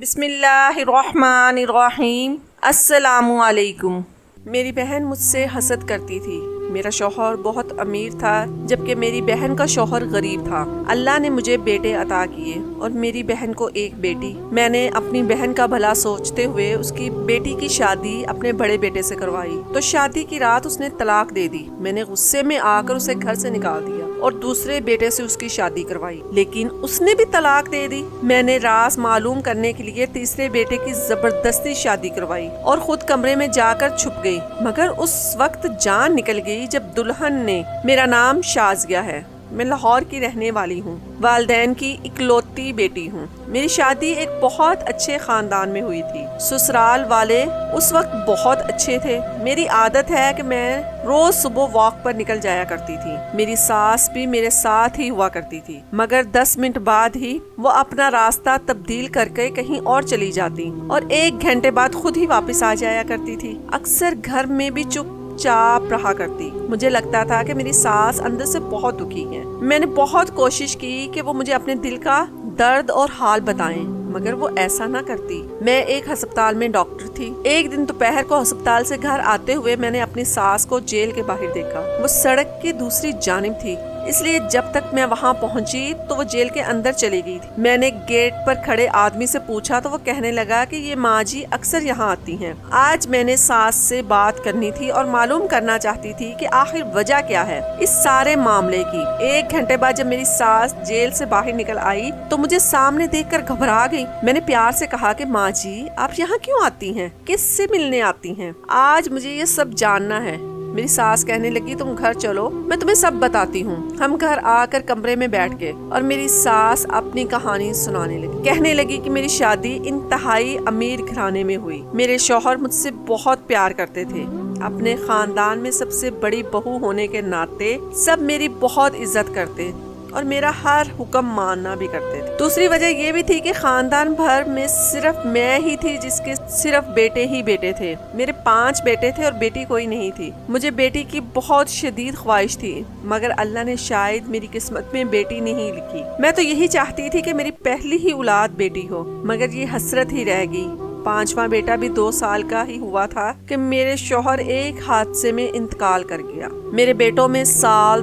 بسم اللہ الرحمن الرحیم۔ السلام علیکم۔ میری بہن مجھ سے حسد کرتی تھی۔ میرا شوہر بہت امیر تھا جبکہ میری بہن کا شوہر غریب تھا۔ اللہ نے مجھے بیٹے عطا کیے اور میری بہن کو ایک بیٹی۔ میں نے اپنی بہن کا بھلا سوچتے ہوئے اس کی بیٹی کی شادی اپنے بڑے بیٹے سے کروائی تو شادی کی رات اس نے طلاق دے دی۔ میں نے غصے میں آ کر اسے گھر سے نکال دیا اور دوسرے بیٹے سے اس کی شادی کروائی، لیکن اس نے بھی طلاق دے دی۔ میں نے راز معلوم کرنے کے لیے تیسرے بیٹے کی زبردستی شادی کروائی اور خود کمرے میں جا کر چھپ گئی، مگر اس وقت جان نکل گئی جب دلہن نے میرا نام شازیہ ہے۔ میں لاہور کی رہنے والی ہوں، والدین کی اکلوتی بیٹی ہوں۔ میری شادی ایک بہت اچھے خاندان میں ہوئی تھی۔ سسرال والے اس وقت بہت اچھے تھے۔ میری عادت ہے کہ میں روز صبح واک پر نکل جایا کرتی تھی۔ میری ساس بھی میرے ساتھ ہی ہوا کرتی تھی، مگر 10 منٹ بعد ہی وہ اپنا راستہ تبدیل کر کے کہیں اور چلی جاتی اور 1 گھنٹے بعد خود ہی واپس آ جایا کرتی تھی۔ اکثر گھر میں بھی چپ چاپ رہا کرتی۔ مجھے لگتا تھا کہ میری ساس اندر سے بہت دکھی ہے۔ میں نے بہت کوشش کی کہ وہ مجھے اپنے دل کا درد اور حال بتائیں، مگر وہ ایسا نہ کرتی۔ میں ایک ہسپتال میں ڈاکٹر تھی۔ ایک دن دوپہر کو ہسپتال سے گھر آتے ہوئے میں نے اپنی ساس کو جیل کے باہر دیکھا۔ وہ سڑک کی دوسری جانب تھی، اس لیے جب تک میں وہاں پہنچی تو وہ جیل کے اندر چلی گئی تھی۔ میں نے گیٹ پر کھڑے آدمی سے پوچھا تو وہ کہنے لگا کہ یہ ماں جی اکثر یہاں آتی ہیں۔ آج میں نے ساس سے بات کرنی تھی اور معلوم کرنا چاہتی تھی کہ آخر وجہ کیا ہے اس سارے معاملے کی۔ 1 گھنٹے بعد جب میری ساس جیل سے باہر نکل آئی تو مجھے سامنے دیکھ کر گھبرا گئی۔ میں نے پیار سے کہا کہ ماں جی آپ یہاں کیوں آتی ہیں، کس سے ملنے آتی ہیں؟ آج مجھے یہ سب جاننا ہے۔ میری ساس کہنے لگی تم گھر چلو، میں تمہیں سب بتاتی ہوں۔ ہم گھر آ کر کمرے میں بیٹھ گئے اور میری ساس اپنی کہانی سنانے لگی۔ کہنے لگی کہ میری شادی انتہائی امیر گھرانے میں ہوئی۔ میرے شوہر مجھ سے بہت پیار کرتے تھے۔ اپنے خاندان میں سب سے بڑی بہو ہونے کے ناطے سب میری بہت عزت کرتے اور میرا ہر حکم ماننا بھی کرتے تھے۔ دوسری وجہ یہ بھی تھی کہ خاندان بھر میں صرف میں ہی تھی جس کے صرف بیٹے ہی بیٹے تھے۔ میرے 5 بیٹے تھے اور بیٹی کوئی نہیں تھی۔ مجھے بیٹی کی بہت شدید خواہش تھی، مگر اللہ نے شاید میری قسمت میں بیٹی نہیں لکھی۔ میں تو یہی چاہتی تھی کہ میری پہلی ہی اولاد بیٹی ہو، مگر یہ حسرت ہی رہ گئی۔ 5واں بیٹا بھی 2 سال کا ہی ہوا تھا کہ میرے شوہر ایک حادثے میں انتقال کر گیا۔ میرے بیٹوں میں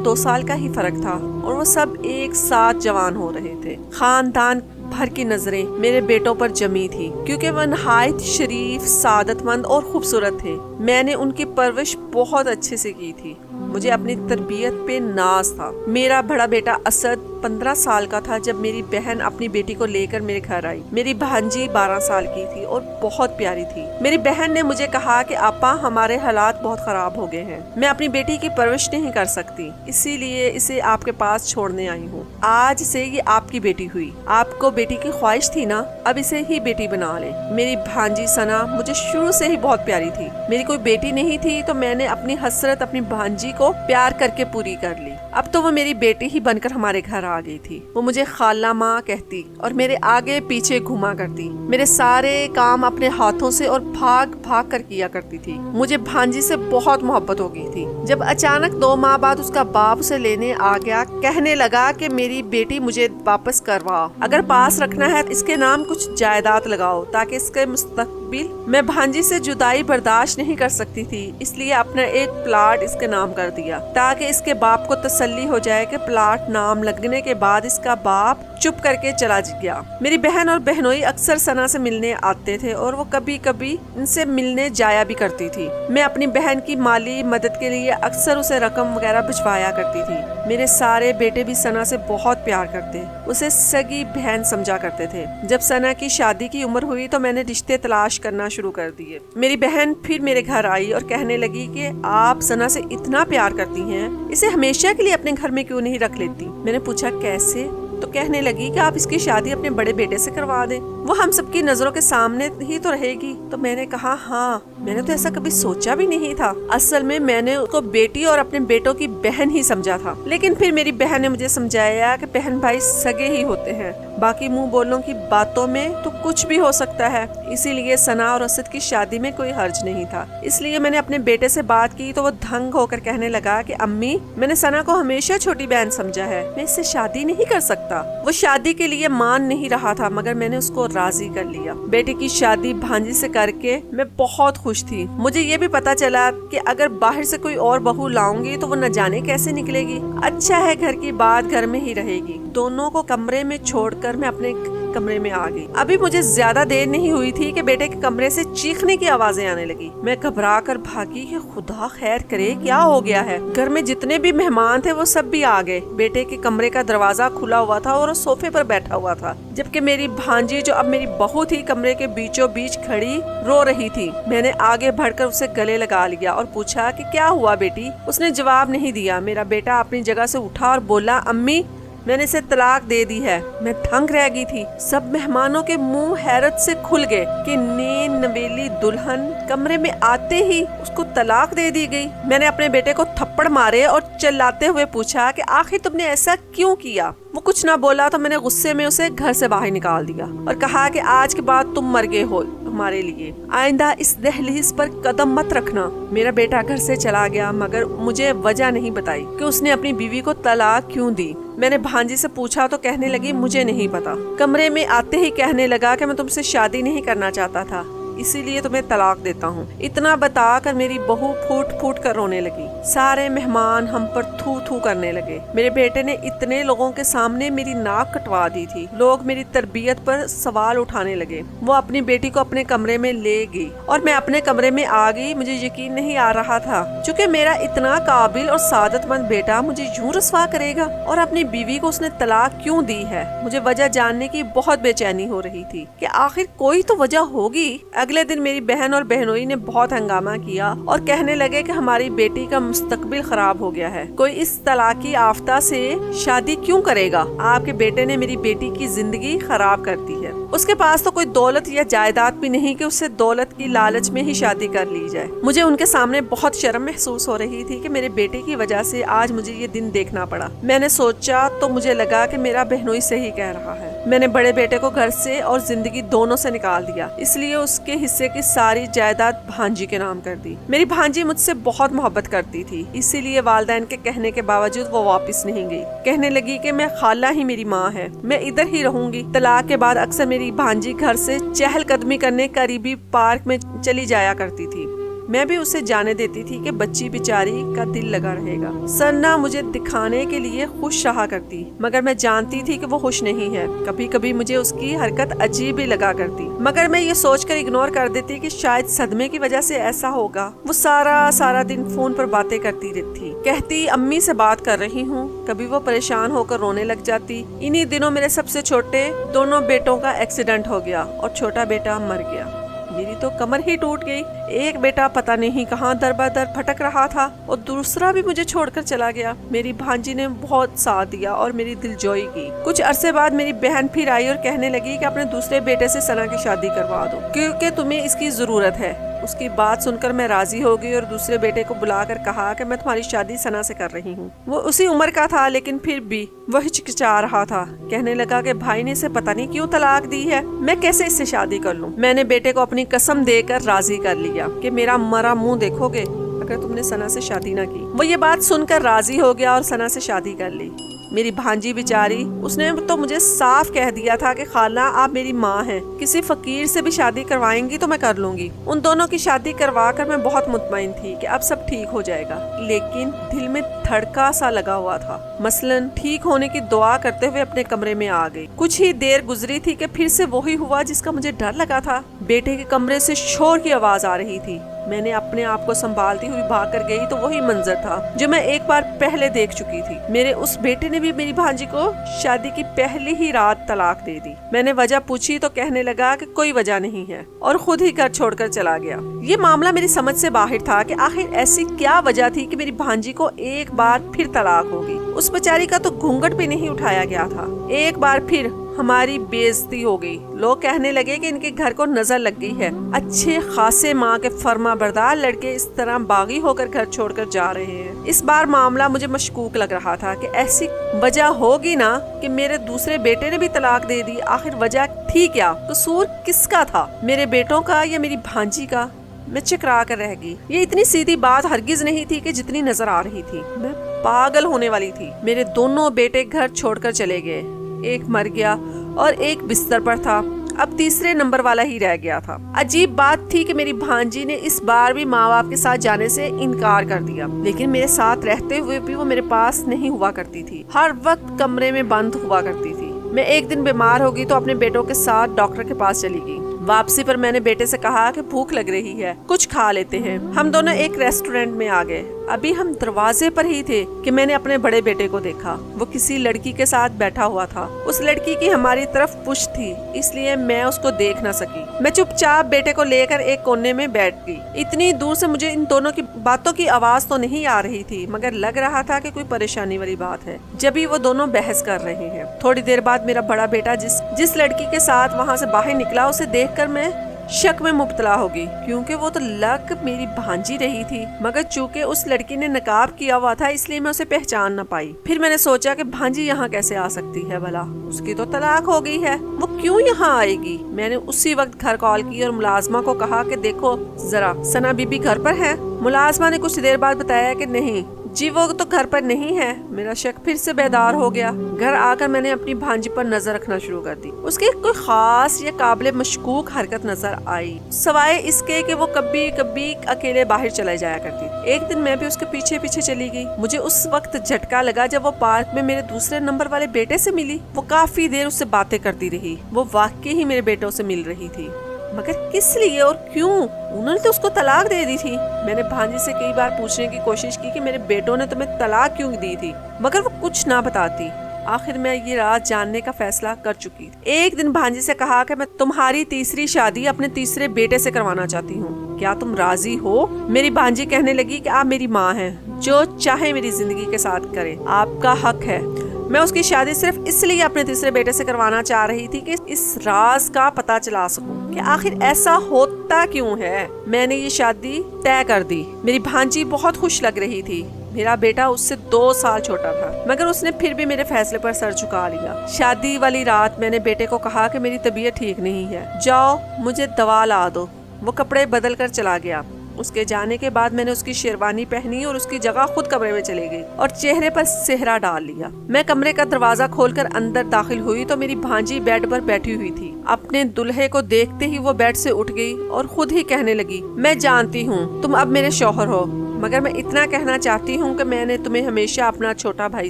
2 سال کا ہی فرق تھا اور وہ سب ایک ساتھ جوان ہو رہے تھے۔ خاندان بھر کی نظریں میرے بیٹوں پر جمی تھی کیونکہ وہ نہایت شریف، سعادت مند اور خوبصورت تھے۔ میں نے ان کی پرورش بہت اچھے سے کی تھی۔ مجھے اپنی تربیت پہ ناز تھا۔ میرا بڑا بیٹا اسد 15 سال کا تھا جب میری بہن اپنی بیٹی کو لے کر میرے گھر آئی۔ میری بھانجی 12 سال کی تھی اور بہت پیاری تھی۔ میری بہن نے مجھے کہا کہ آپا ہمارے حالات بہت خراب ہو گئے ہیں، میں اپنی بیٹی کی پرورش نہیں کر سکتی، اسی لیے اسے آپ کے پاس چھوڑنے آئی ہوں۔ آج سے یہ آپ کی بیٹی ہوئی۔ آپ کو بیٹی کی خواہش تھی نا، اب اسے ہی بیٹی بنا لیں۔ میری بھانجی ثنا مجھے شروع سے ہی بہت پیاری تھی۔ میری کوئی بیٹی نہیں تھی تو میں نے اپنی حسرت اپنی بھانجی کو پیار کر کے پوری کر لی۔ اب تو وہ میری بیٹی ہی بن کر ہمارے گھر آ گئی تھی۔ وہ مجھے خالہ ماں کہتی اور میرے آگے پیچھے گھوما کرتی۔ میرے سارے کام اپنے ہاتھوں سے اور بھاگ بھاگ کر کیا کرتی تھی۔ مجھے بھانجی سے بہت محبت ہو گئی تھی۔ جب اچانک 2 ماہ بعد اس کا باپ اسے لینے آ گیا، کہنے لگا کہ میری بیٹی مجھے واپس کروا، اگر پاس رکھنا ہے اس کے نام کچھ جائیداد لگاؤ تاکہ اس کے مستقبل۔ میں بھانجی سے جدائی برداشت نہیں کر سکتی تھی، اس لیے اپنا ایک پلاٹ اس کے نام کر دیا تاکہ اس کے باپ کو تسلی ہو جائے کہ پلاٹ نام لگنے کے بعد اس کا باپ چپ کر کے چلا گیا۔ میری بہن اور بہنوئی اکثر ثنا سے ملنے آتے تھے اور وہ کبھی کبھی ان سے ملنے جایا بھی کرتی تھی۔ میں اپنی بہن کی مالی مدد کے لیے اکثر اسے رقم وغیرہ بھجوایا کرتی تھی۔ میرے سارے بیٹے بھی ثنا سے بہت پیار کرتے، اسے سگی بہن سمجھا کرتے تھے۔ جب ثنا کی شادی کی عمر ہوئی تو میں نے رشتے تلاش کرنا شروع کر دیے۔ میری بہن پھر میرے گھر آئی اور کہنے لگی کہ آپ ثنا سے اتنا پیار کرتی ہیں، اسے ہمیشہ کے لیے اپنے گھر میں کیوں نہیں رکھ لیتی؟ میں نے پوچھا کیسے؟ تو کہنے لگی کہ آپ اس کی شادی اپنے بڑے بیٹے سے کروا دیں، وہ ہم سب کی نظروں کے سامنے ہی تو رہے گی۔ تو میں نے کہا ہاں، میں نے تو ایسا کبھی سوچا بھی نہیں تھا۔ اصل میں نے اس کو بیٹی اور اپنے بیٹوں کی بہن ہی سمجھا تھا، لیکن پھر میری بہن نے مجھے سمجھایا کہ بہن بھائی سگے ہی ہوتے ہیں، باقی منہ بولوں کی باتوں میں تو کچھ بھی ہو سکتا ہے۔ اسی لیے ثنا اور اسد کی شادی میں کوئی حرج نہیں تھا۔ اس لیے میں نے اپنے بیٹے سے بات کی تو وہ دھنگ ہو کر کہنے لگا کہ امی، میں نے ثنا کو ہمیشہ چھوٹی بہن سمجھا ہے، میں اس سے شادی نہیں کر سکتا۔ وہ شادی کے لیے مان نہیں رہا تھا، مگر میں نے اس کو راضی کر لیا۔ بیٹے کی شادی بھانجی سے کر کے میں بہت خوش تھی۔ مجھے یہ بھی پتا چلا کہ اگر باہر سے کوئی اور بہو لاؤں گی تو وہ نہ جانے کیسے نکلے گی۔ اچھا ہے گھر کی بات گھر میں ہی رہے گی۔ دونوں کو کمرے میں چھوڑ کر میں اپنے کمرے میں آ گئی۔ ابھی مجھے زیادہ دیر نہیں ہوئی تھی کہ بیٹے کے کمرے سے چیخنے کی آوازیں آنے لگی۔ میں گھبرا کر بھاگی کہ خدا خیر کرے کیا ہو گیا ہے۔ گھر میں جتنے بھی مہمان تھے وہ سب بھی آ گئے۔ بیٹے کے کمرے کا دروازہ کھلا ہوا تھا اور وہ صوفے پر بیٹھا ہوا تھا، جبکہ میری بھانجی جو اب میری بہو تھی کمرے کے بیچوں بیچ کھڑی رو رہی تھی۔ میں نے آگے بڑھ کر اسے گلے لگا لیا اور پوچھا کہ کیا ہوا بیٹی؟ اس نے جواب نہیں دیا۔ میرا بیٹا اپنی جگہ سے اٹھا اور بولا، امی میں نے اسے طلاق دے دی ہے۔ میں دھنگ رہ گئی تھی۔ سب مہمانوں کے منہ حیرت سے کھل گئے کہ نئی نویلی دلہن کمرے میں آتے ہی اس کو طلاق دے دی گئی۔ میں نے اپنے بیٹے کو تھپڑ مارے اور چلاتے ہوئے پوچھا کہ آخر تم نے ایسا کیوں کیا؟ وہ کچھ نہ بولا تو میں نے غصے میں اسے گھر سے باہر نکال دیا اور کہا کہ آج کے بعد تم مر گئے ہو ہمارے لیے، آئندہ اس دہلیز پر قدم مت رکھنا۔ میرا بیٹا گھر سے چلا گیا مگر مجھے وجہ نہیں بتائی کہ اس نے اپنی بیوی کو طلاق کیوں دی۔ میں نے بھانجی سے پوچھا تو کہنے لگی مجھے نہیں پتا۔ کمرے میں آتے ہی کہنے لگا کہ میں تم سے شادی نہیں کرنا چاہتا تھا، اسی لیے تمہیں طلاق دیتا ہوں۔ اتنا بتا کر میری بہو پھوٹ پھوٹ کر رونے لگی۔ سارے مہمان ہم پر تھو تھو کرنے لگے۔ میرے بیٹے نے اتنے لوگوں کے سامنے میری ناک کٹوا دی تھی۔ لوگ میری تربیت پر سوال اٹھانے لگے۔ وہ اپنی بیٹی کو اپنے کمرے میں لے گئی اور میں اپنے کمرے میں آ گئی۔ مجھے یقین نہیں آ رہا تھا چونکہ میرا اتنا قابل اور سعادت مند بیٹا مجھے یوں رسوا کرے گا، اور اپنی بیوی کو اس نے طلاق کیوں دی ہے۔ مجھے وجہ جاننے کی بہت بے چینی ہو رہی تھی کہ آخر کوئی تو وجہ ہوگی۔ اگلے دن میری بہن اور بہنوئی نے بہت ہنگامہ کیا اور کہنے لگے کہ ہماری بیٹی کا مستقبل خراب ہو گیا ہے، کوئی اس طلاقی آفتہ سے شادی کیوں کرے گا؟ آپ کے بیٹے نے میری بیٹی کی زندگی خراب کر دی ہے۔ اس کے پاس تو کوئی دولت یا جائیداد بھی نہیں کہ اسے دولت کی لالچ میں ہی شادی کر لی جائے۔ مجھے ان کے سامنے بہت شرم محسوس ہو رہی تھی کہ میرے بیٹے کی وجہ سے آج مجھے یہ دن دیکھنا پڑا۔ میں نے سوچا تو مجھے لگا کہ میرا بہنوئی صحیح کہہ رہا ہے۔ میں نے بڑے بیٹے کو گھر سے اور زندگی دونوں سے نکال دیا، اس لیے اس کے حصے کی ساری جائیداد بھانجی کے نام کر دی۔ میری بھانجی مجھ سے بہت محبت کرتی تھی، اسی لیے والدین کے کہنے کے باوجود وہ واپس نہیں گئی۔ کہنے لگی کہ میں خالہ ہی میری ماں ہے، میں ادھر ہی رہوں گی۔ طلاق کے بعد اکثر میری بھانجی گھر سے چہل قدمی کرنے قریبی پارک میں چلی جایا کرتی تھی۔ میں بھی اسے جانے دیتی تھی کہ بچی بیچاری کا دل لگا رہے گا۔ سرنا مجھے دکھانے کے لیے خوش رہا کرتی، مگر میں جانتی تھی کہ وہ خوش نہیں ہے۔ کبھی کبھی مجھے اس کی حرکت عجیب ہی لگا کرتی، مگر میں یہ سوچ کر اگنور کر دیتی کہ شاید صدمے کی وجہ سے ایسا ہوگا۔ وہ سارا دن فون پر باتیں کرتی رہتی، کہتی امی سے بات کر رہی ہوں۔ کبھی وہ پریشان ہو کر رونے لگ جاتی۔ انہی دنوں میرے سب سے چھوٹے دونوں بیٹوں کا ایکسیڈنٹ ہو گیا اور چھوٹا بیٹا مر گیا۔ میری تو کمر ہی ٹوٹ گئی۔ ایک بیٹا پتہ نہیں کہاں در بدر پھٹک رہا تھا اور دوسرا بھی مجھے چھوڑ کر چلا گیا۔ میری بھانجی نے بہت ساتھ دیا اور میری دل جوئی کی۔ کچھ عرصے بعد میری بہن پھر آئی اور کہنے لگی کہ اپنے دوسرے بیٹے سے ثنا کی شادی کروا دو کیونکہ تمہیں اس کی ضرورت ہے۔ اس کی بات سن کر میں راضی ہو گئی اور دوسرے بیٹے کو بلا کر کہا کہ میں تمہاری شادی ثنا سے کر رہی ہوں۔ وہ اسی عمر کا تھا لیکن پھر بھی وہ ہچکچا رہا تھا۔ کہنے لگا کہ بھائی نے اسے پتہ نہیں کیوں طلاق دی ہے، میں کیسے اس سے شادی کر لوں؟ میں نے بیٹے کو اپنی قسم دے کر راضی کر لیا کہ میرا مرا منہ دیکھو گے اگر تم نے ثنا سے شادی نہ کی۔ وہ یہ بات سن کر راضی ہو گیا اور ثنا سے شادی کر لی۔ میری بھانجی بیچاری، اس نے تو مجھے صاف کہہ دیا تھا کہ خالہ آپ میری ماں ہیں، کسی فقیر سے بھی شادی کروائیں گی تو میں کر لوں گی۔ ان دونوں کی شادی کروا کر میں بہت مطمئن تھی کہ اب سب ٹھیک ہو جائے گا، لیکن دل میں دھڑکا سا لگا ہوا تھا۔ مثلاً ٹھیک ہونے کی دعا کرتے ہوئے اپنے کمرے میں آ گئی۔ کچھ ہی دیر گزری تھی کہ پھر سے وہی ہوا جس کا مجھے ڈر لگا تھا۔ بیٹے کے کمرے سے شور کی آواز آ رہی تھی۔ میں نے اپنے آپ کو سنبھالتی ہوئی بھاگ کر گئی تو وہی منظر تھا جو میں ایک بار پہلے دیکھ چکی تھی۔ میرے اس بیٹے نے بھی میری بھانجی کو شادی کی پہلی ہی رات طلاق دے دی۔ میں نے وجہ پوچھی تو کہنے لگا کہ کوئی وجہ نہیں ہے اور خود ہی گھر چھوڑ کر چلا گیا۔ یہ معاملہ میری سمجھ سے باہر تھا کہ آخر ایسی کیا وجہ تھی کہ میری بھانجی کو ایک بار پھر طلاق ہوگی۔ اس بیچاری کا تو گھونگھٹ بھی نہیں اٹھایا گیا تھا۔ ایک بار پھر ہماری بے عزتی ہو گئی۔ لوگ کہنے لگے کہ ان کے گھر کو نظر لگ گئی ہے، اچھے خاصے ماں کے فرما بردار لڑکے اس طرح باغی ہو کر گھر چھوڑ کر جا رہے ہیں۔ اس بار معاملہ مجھے مشکوک لگ رہا تھا کہ ایسی وجہ ہوگی نا کہ میرے دوسرے بیٹے نے بھی طلاق دے دی۔ آخر وجہ تھی کیا؟ قصور کس کا تھا، میرے بیٹوں کا یا میری بھانجی کا؟ میں چکرا کر رہ گئی۔ یہ اتنی سیدھی بات ہرگز نہیں تھی کہ جتنی نظر آ رہی تھی۔ میں پاگل ہونے والی تھی۔ میرے دونوں بیٹے گھر چھوڑ کر چلے گئے، ایک مر گیا اور ایک بستر پر تھا۔ اب تیسرے نمبر والا ہی رہ گیا تھا۔ عجیب بات تھی کہ میری بھانجی نے اس بار بھی ماں باپ کے ساتھ جانے سے انکار کر دیا، لیکن میرے ساتھ رہتے ہوئے بھی وہ میرے پاس نہیں ہوا کرتی تھی، ہر وقت کمرے میں بند ہوا کرتی تھی۔ میں ایک دن بیمار ہو گئی تو اپنے بیٹوں کے ساتھ ڈاکٹر کے پاس چلی گئی۔ واپسی پر میں نے بیٹے سے کہا کہ بھوک لگ رہی ہے، کچھ کھا لیتے ہیں۔ ہم دونوں ایک ریسٹورینٹ میں آ گئے۔ ابھی ہم دروازے پر ہی تھے کہ میں نے اپنے بڑے بیٹے کو دیکھا، وہ کسی لڑکی کے ساتھ بیٹھا ہوا تھا۔ اس لڑکی کی ہماری طرف پشت تھی، اس لیے میں اس کو دیکھ نہ سکی۔ میں چپ چاپ بیٹے کو لے کر ایک کونے میں بیٹھ گئی۔ اتنی دور سے مجھے ان دونوں کی باتوں کی آواز تو نہیں آ رہی تھی، مگر لگ رہا تھا کہ کوئی پریشانی والی بات ہے، جبھی وہ دونوں بحث کر رہے ہیں۔ تھوڑی دیر بعد میرا بڑا بیٹا جس لڑکی کے ساتھ وہاں سے باہر نکلا، اسے دیکھ کر میں شک میں مبتلا ہو گئی، کیونکہ وہ تو لگ میری بھانجی رہی تھی، مگر چونکہ اس لڑکی نے نقاب کیا ہوا تھا اس لیے میں اسے پہچان نہ پائی۔ پھر میں نے سوچا کہ بھانجی یہاں کیسے آ سکتی ہے بھلا، اس کی تو طلاق ہو گئی ہے، وہ کیوں یہاں آئے گی؟ میں نے اسی وقت گھر کال کی اور ملازمہ کو کہا کہ دیکھو ذرا ثنا بی بی گھر پر ہے۔ ملازمہ نے کچھ دیر بعد بتایا کہ نہیں جی، وہ تو گھر پر نہیں ہے۔ میرا شک پھر سے بیدار ہو گیا۔ گھر آ کر میں نے اپنی بھانجی پر نظر رکھنا شروع کر دی۔ اس کی کوئی خاص یا قابل مشکوک حرکت نظر آئی، سوائے اس کے کہ وہ کبھی کبھی اکیلے باہر چلے جایا کرتی۔ ایک دن میں بھی اس کے پیچھے پیچھے چلی گئی۔ مجھے اس وقت جھٹکا لگا جب وہ پارک میں میرے دوسرے نمبر والے بیٹے سے ملی۔ وہ کافی دیر اس سے باتیں کرتی رہی۔ وہ واقعی ہی میرے بیٹوں سے مل رہی تھی، مگر کس لیے اور کیوں؟ انہوں نے تو اس کو طلاق دے دی تھی۔ میں نے بھانجی سے کئی بار پوچھنے کی کوشش کی کہ میرے بیٹوں نے تمہیں طلاق کیوں دی تھی، مگر وہ کچھ نہ بتاتی۔ آخر میں یہ راز جاننے کا فیصلہ کر چکی۔ ایک دن بھانجی سے کہا کہ میں تمہاری تیسری شادی اپنے تیسرے بیٹے سے کروانا چاہتی ہوں، کیا تم راضی ہو؟ میری بھانجی کہنے لگی کہ آپ میری ماں ہیں، جو چاہے میری زندگی کے ساتھ کریں، آپ کا حق ہے۔ میں اس کی شادی صرف اس لیے اپنے تیسرے بیٹے سے کروانا چاہ رہی تھی کہ اس راز کا پتہ چلا سکوں کہ آخر ایسا ہوتا کیوں ہے۔ میں نے یہ شادی طے کر دی۔ میری بھانجی بہت خوش لگ رہی تھی۔ میرا بیٹا اس سے 2 سال چھوٹا تھا، مگر اس نے پھر بھی میرے فیصلے پر سر جھکا لیا۔ شادی والی رات میں نے بیٹے کو کہا کہ میری طبیعت ٹھیک نہیں ہے، جاؤ مجھے دوا لا دو۔ وہ کپڑے بدل کر چلا گیا۔ اس کے جانے کے بعد میں نے اس کی شیروانی پہنی اور اس کی جگہ خود کمرے میں چلی گئی اور چہرے پر سہرا ڈال لیا۔ میں کمرے کا دروازہ کھول کر اندر داخل ہوئی تو میری بھانجی بیڈ پر بیٹھی ہوئی تھی۔ اپنے دلہے کو دیکھتے ہی وہ بیڈ سے اٹھ گئی اور خود ہی کہنے لگی، میں جانتی ہوں تم اب میرے شوہر ہو، مگر میں اتنا کہنا چاہتی ہوں کہ میں نے تمہیں ہمیشہ اپنا چھوٹا بھائی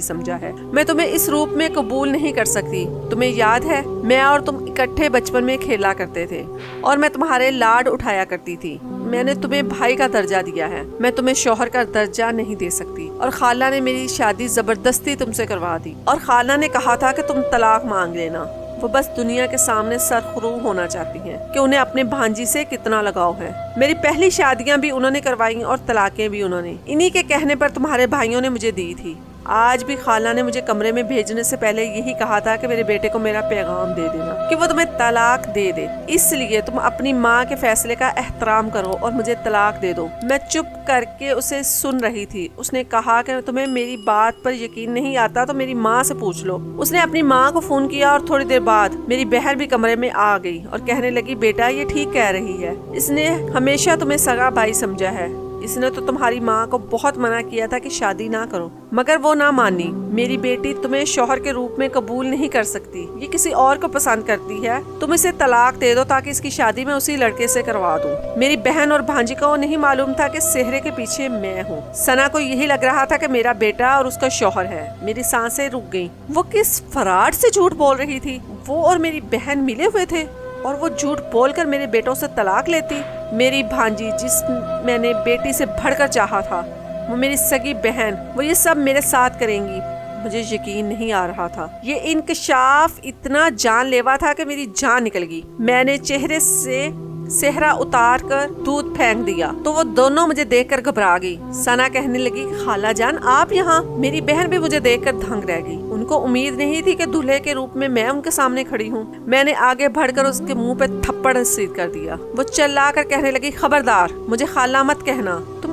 سمجھا ہے۔ میں تمہیں اس روپ میں قبول نہیں کر سکتی۔ تمہیں یاد ہے میں اور تم اکٹھے بچپن میں کھیلا کرتے تھے اور میں تمہارے لاڈ اٹھایا کرتی تھی۔ میں نے تمہیں بھائی کا درجہ دیا ہے، میں تمہیں شوہر کا درجہ نہیں دے سکتی۔ اور خالہ نے میری شادی زبردستی تم سے کروا دی، اور خالہ نے کہا تھا کہ تم طلاق مانگ لینا۔ وہ بس دنیا کے سامنے سرخرو ہونا چاہتی ہیں کہ انہیں اپنے بھانجی سے کتنا لگاؤ ہے۔ میری پہلی شادیاں بھی انہوں نے کروائیں اور طلاقیں بھی انہوں نے، انہی کے کہنے پر تمہارے بھائیوں نے مجھے دی تھی۔ آج بھی خالہ نے مجھے کمرے میں بھیجنے سے پہلے یہی کہا تھا کہ میرے بیٹے کو میرا پیغام دے دینا کہ وہ تمہیں طلاق دے دے، اس لیے تم اپنی ماں کے فیصلے کا احترام کرو اور مجھے طلاق دے دو۔ میں چپ کر کے اسے سن رہی تھی۔ اس نے کہا کہ تمہیں میری بات پر یقین نہیں آتا تو میری ماں سے پوچھ لو۔ اس نے اپنی ماں کو فون کیا اور تھوڑی دیر بعد میری بہن بھی کمرے میں آ گئی اور کہنے لگی، بیٹا یہ ٹھیک کہہ رہی ہے، اس نے ہمیشہ تمہیں سگا بھائی سمجھا ہے۔ اس نے تو تمہاری ماں کو بہت منع کیا تھا کہ شادی نہ کرو، مگر وہ نہ مانی۔ میری بیٹی تمہیں شوہر کے روپ میں قبول نہیں کر سکتی، یہ کسی اور کو پسند کرتی ہے۔ تم اسے طلاق دے دو تاکہ اس کی شادی میں اسی لڑکے سے کروا دوں۔ میری بہن اور بھانجی کو نہیں معلوم تھا کہ سہرے کے پیچھے میں ہوں۔ ثنا کو یہی لگ رہا تھا کہ میرا بیٹا اور اس کا شوہر ہے۔ میری سانسیں رک گئیں۔ وہ کس فراڈ سے جھوٹ بول رہی تھی؟ وہ اور میری بہن ملے ہوئے تھے اور وہ جھوٹ بول کر میرے بیٹوں سے طلاق لیتی۔ میری بھانجی جس میں نے بیٹی سے بڑھ کر چاہا تھا، وہ میری سگی بہن، وہ یہ سب میرے ساتھ کریں گی؟ مجھے یقین نہیں آ رہا تھا۔ یہ انکشاف اتنا جان لیوا تھا کہ میری جان نکل گئی۔ میں نے چہرے سے سہرا اتار کر دودھ پھینک دیا تو وہ دونوں مجھے دیکھ کر گھبرا گئی۔ ثنا کہنے لگی، خالہ جان آپ یہاں؟ میری بہن بھی مجھے دیکھ کر دھنگ رہ گئی۔ ان کو امید نہیں تھی کہ دلہے کے روپ میں ان کے سامنے کھڑی ہوں۔ میں نے آگے بڑھ کر اس کے منہ پہ تھپڑ رسید کر دیا۔ وہ چلا کر کہنے لگی، خبردار مجھے خالہ مت کہنا، تم